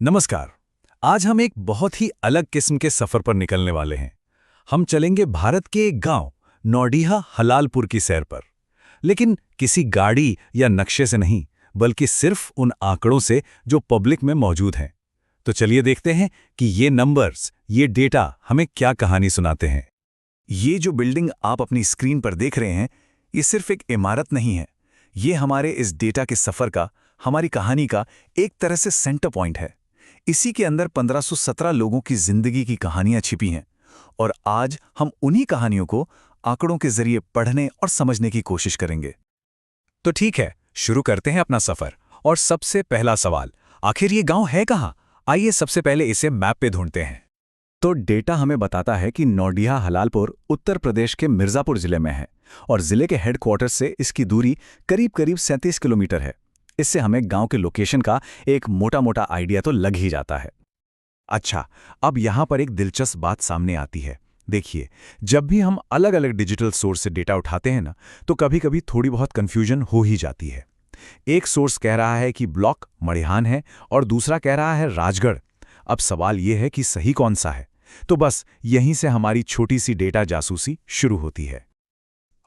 नमस्कार। आज हम एक बहुत ही अलग किस्म के सफर पर निकलने वाले हैं। हम चलेंगे भारत के एक गांव नौडिहा हलालपुर की सैर पर, लेकिन किसी गाड़ी या नक्शे से नहीं, बल्कि सिर्फ उन आंकड़ों से जो पब्लिक में मौजूद हैं। तो चलिए देखते हैं कि ये नंबर्स, ये डेटा हमें क्या कहानी सुनाते हैं। ये जो बिल्डिंग आप अपनी स्क्रीन पर देख रहे हैं, ये सिर्फ एक इमारत नहीं है। ये हमारे इस डेटा के सफर का, हमारी कहानी का एक तरह से सेंटर पॉइंट है। इसी के अंदर 1517 लोगों की जिंदगी की कहानियां छिपी हैं, और आज हम उन्हीं कहानियों को आंकड़ों के जरिए पढ़ने और समझने की कोशिश करेंगे। तो ठीक है, शुरू करते हैं अपना सफर। और सबसे पहला सवाल, आखिर ये गांव है कहां? आइए सबसे पहले इसे मैप पे ढूंढते हैं। तो डेटा हमें बताता है कि नौडिहा हलालपुर उत्तर प्रदेश के मिर्जापुर जिले में है, और जिले के हेडक्वार्टर से इसकी दूरी करीब 37 किलोमीटर है। इससे हमें गांव के लोकेशन का एक मोटा-मोटा आइडिया तो लग ही जाता है। अच्छा, अब यहां पर एक दिलचस्प बात सामने आती है। देखिए, जब भी हम अलग-अलग डिजिटल सोर्स से डेटा उठाते हैं ना, तो कभी-कभी थोड़ी बहुत कंफ्यूजन हो ही जाती है। एक सोर्स कह रहा है कि ब्लॉक मड़िहान है और दूसरा कह रहा है राजगढ़। अब सवाल यह है कि सही कौन सा है? तो बस यहीं से हमारी छोटी सी डेटा जासूसी शुरू होती है।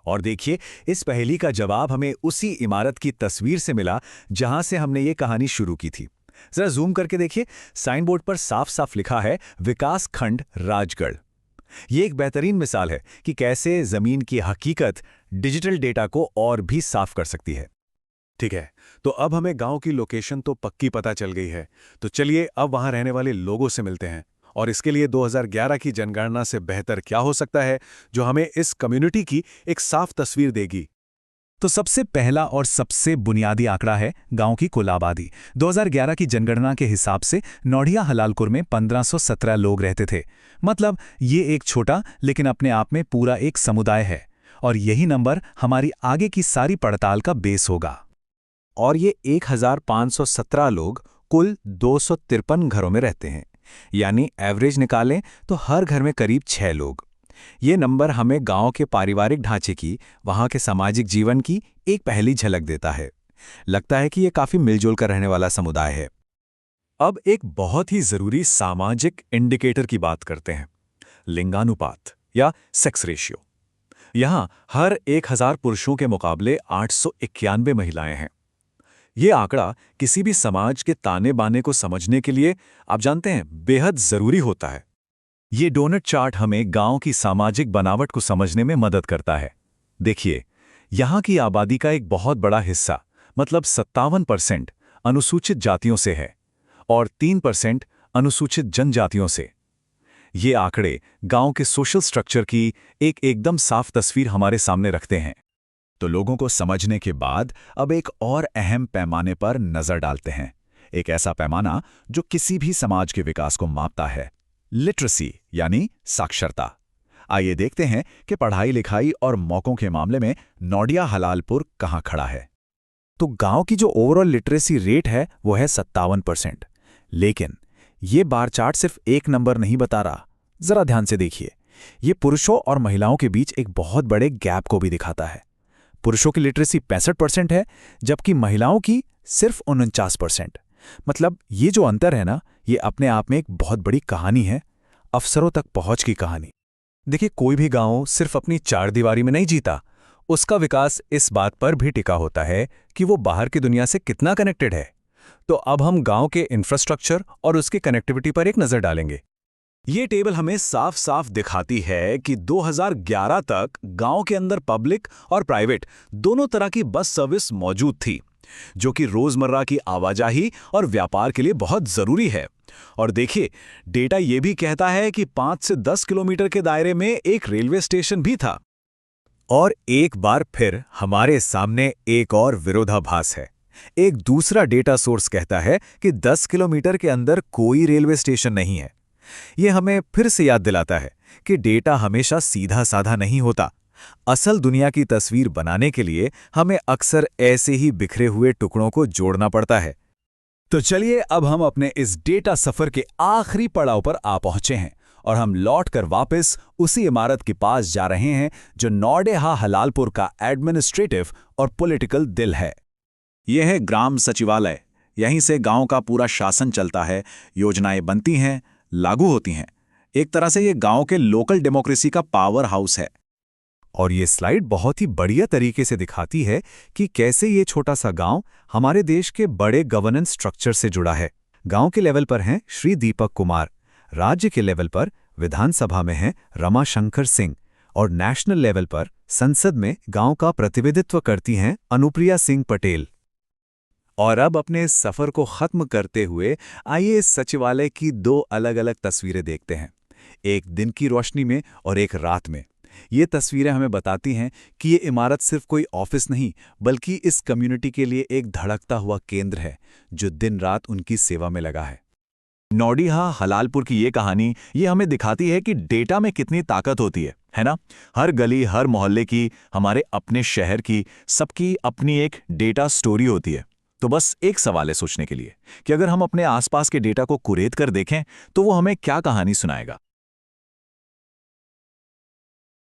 और देखिए, इस पहेली का जवाब हमें उसी इमारत की तस्वीर से मिला जहां से हमने ये कहानी शुरू की थी। जरा जूम करके देखिए, साइन बोर्ड पर साफ साफ लिखा है विकास खंड राजगढ़। ये एक बेहतरीन मिसाल है कि कैसे जमीन की हकीकत डिजिटल डेटा को और भी साफ कर सकती है। ठीक है, तो अब हमें गांव की लोकेशन तो पक्की पता चल गई है। तो चलिए अब वहां रहने वाले लोगों से मिलते हैं। और इसके लिए 2011 की जनगणना से बेहतर क्या हो सकता है जो हमें इस कम्युनिटी की एक साफ तस्वीर देगी। तो सबसे पहला और सबसे बुनियादी आंकड़ा है गांव की कुल आबादी। 2011 की जनगणना के हिसाब से नौडिहा हलालपुर में 1517 लोग रहते थे। मतलब ये एक छोटा लेकिन अपने आप में पूरा एक समुदाय है, और यही नंबर हमारी आगे की सारी पड़ताल का बेस होगा। और ये 1517 लोग कुल 253 घरों में रहते हैं, यानी एवरेज निकालें तो हर घर में करीब 6 लोग। ये नंबर हमें गांव के पारिवारिक ढांचे की, वहां के सामाजिक जीवन की एक पहली झलक देता है। लगता है कि ये काफी मिलजुल कर रहने वाला समुदाय है। अब एक बहुत ही जरूरी सामाजिक इंडिकेटर की बात करते हैं, लिंगानुपात या सेक्स रेशियो। यहां हर 1000 पुरुषों के मुकाबले 891 महिलाएं हैं। ये आंकड़ा किसी भी समाज के ताने बाने को समझने के लिए, आप जानते हैं, बेहद जरूरी होता है। ये डोनट चार्ट हमें गांव की सामाजिक बनावट को समझने में मदद करता है। देखिए, यहां की आबादी का एक बहुत बड़ा हिस्सा, मतलब 57% अनुसूचित जातियों से है और 3% अनुसूचित जनजातियों से। ये आंकड़े गांव के सोशल स्ट्रक्चर की एक एकदम साफ तस्वीर हमारे सामने रखते हैं। तो लोगों को समझने के बाद अब एक और अहम पैमाने पर नजर डालते हैं, एक ऐसा पैमाना जो किसी भी समाज के विकास को मापता है, लिटरेसी यानी साक्षरता। आइए देखते हैं कि पढ़ाई लिखाई और मौकों के मामले में नौडिहा हलालपुर कहां खड़ा है। तो गांव की जो ओवरऑल लिटरेसी रेट है वो है 57%। लेकिन ये बार चार्ट सिर्फ एक नंबर नहीं बता रहा। जरा ध्यान से देखिए, ये पुरुषों और महिलाओं के बीच एक बहुत बड़े गैप को भी दिखाता है। पुरुषों की लिटरेसी 65% है, जबकि महिलाओं की सिर्फ 49%। मतलब ये जो अंतर है ना, ये अपने आप में एक बहुत बड़ी कहानी है, अफसरों तक पहुंच की कहानी। देखिए, कोई भी गांव सिर्फ अपनी चार दीवारी में नहीं जीता। उसका विकास इस बात पर भी टिका होता है कि वो बाहर की दुनिया से कितना कनेक्टेड है। तो अब हम गांव के इंफ्रास्ट्रक्चर और उसकी कनेक्टिविटी पर एक नजर डालेंगे। ये टेबल हमें साफ साफ दिखाती है कि 2011 तक गांव के अंदर पब्लिक और प्राइवेट दोनों तरह की बस सर्विस मौजूद थी, जो कि रोजमर्रा की आवाजाही और व्यापार के लिए बहुत जरूरी है। और देखिए, डेटा ये भी कहता है कि 5 से 10 किलोमीटर के दायरे में एक रेलवे स्टेशन भी था। और एक बार फिर हमारे सामने एक और विरोधाभास है। एक दूसरा डेटा सोर्स कहता है कि 10 किलोमीटर के अंदर कोई रेलवे स्टेशन नहीं है। यह हमें फिर से याद दिलाता है कि डेटा हमेशा सीधा साधा नहीं होता। असल दुनिया की तस्वीर बनाने के लिए हमें अक्सर ऐसे ही बिखरे हुए टुकड़ों को जोड़ना पड़ता है। तो चलिए अब हम अपने इस डेटा सफर के आखिरी पड़ाव पर आ पहुंचे हैं, और हम लौटकर वापस उसी इमारत के पास जा रहे हैं जो नौडिहा हलालपुर का एडमिनिस्ट्रेटिव और पॉलिटिकल दिल है। यह है ग्राम सचिवालय, यहीं से गांव का पूरा शासन चलता है, योजनाएं बनती हैं, लागू होती हैं। एक तरह से ये गांव के लोकल डेमोक्रेसी का पावर हाउस है। और ये स्लाइड बहुत ही बढ़िया तरीके से दिखाती है कि कैसे ये छोटा सा गांव हमारे देश के बड़े गवर्नेंस स्ट्रक्चर से जुड़ा है। गांव के लेवल पर हैं श्री दीपक कुमार, राज्य के लेवल पर विधानसभा में हैं रमाशंकर सिंह, और नेशनल लेवल पर संसद में गांव का प्रतिनिधित्व करती हैं अनुप्रिया सिंह पटेल। और अब अपने इस सफर को खत्म करते हुए आइए इस सचिवालय की दो अलग अलग तस्वीरें देखते हैं, एक दिन की रोशनी में और एक रात में। ये तस्वीरें हमें बताती हैं कि ये इमारत सिर्फ कोई ऑफिस नहीं, बल्कि इस कम्युनिटी के लिए एक धड़कता हुआ केंद्र है जो दिन रात उनकी सेवा में लगा है। नौडीहा हलालपुर की ये कहानी ये हमें दिखाती है कि डेटा में कितनी ताकत होती है ना? हर गली, हर मोहल्ले की, हमारे अपने शहर की, सबकी अपनी एक डेटा स्टोरी होती है। तो बस एक सवाल है सोचने के लिए कि अगर हम अपने आसपास के डेटा को कुरेद कर देखें तो वो हमें क्या कहानी सुनाएगा।